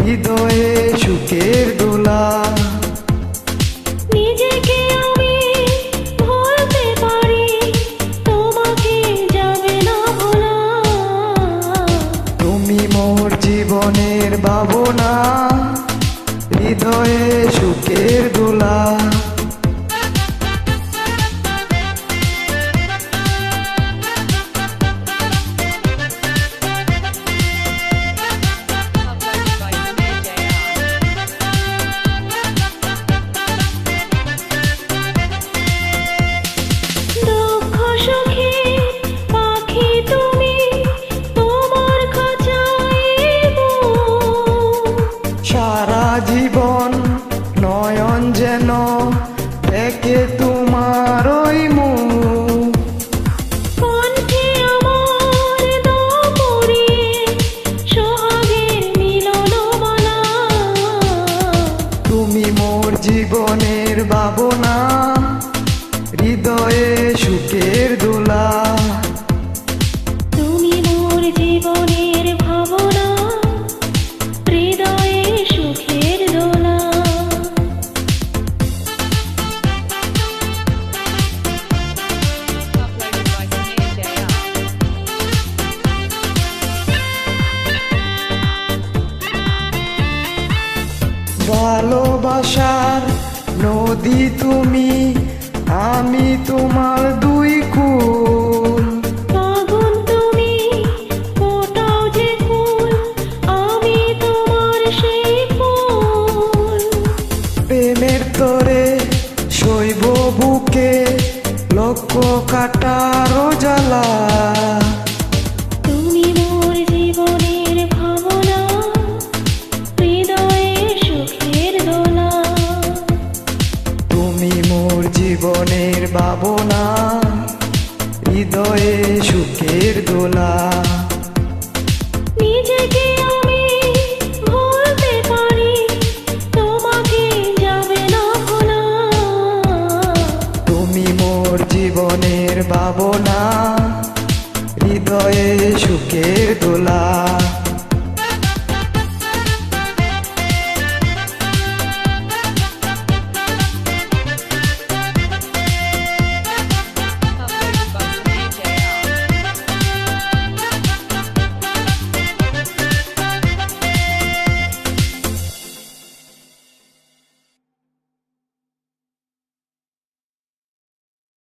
হৃদয়ে সুখের দোলা। নিজেকে আমি ভুলতে পারি, তোমাকে যাবে না ভোলা। তুমি মোর জীবনের ভাবনা, হৃদয়ে সুখের দোলা। দুঃখ সুখে পাখি তুমি, তোমার খাঁচাইব। সারা জীবন নয়ন যেন দেখে তোমার ওই মুখ। কণ্ঠে আমার দম উড়িয়ে সোহাগের মিলন মালা। তুমি মোর জীবনের ভাবনা, হৃদয়ে সুখের দোলা। তুমি মোর জীবনের ভাবনা, হৃদয়ে সুখের দোলা। ভালোবাসার নদী তুমি, আমি তোমার দুই কূল।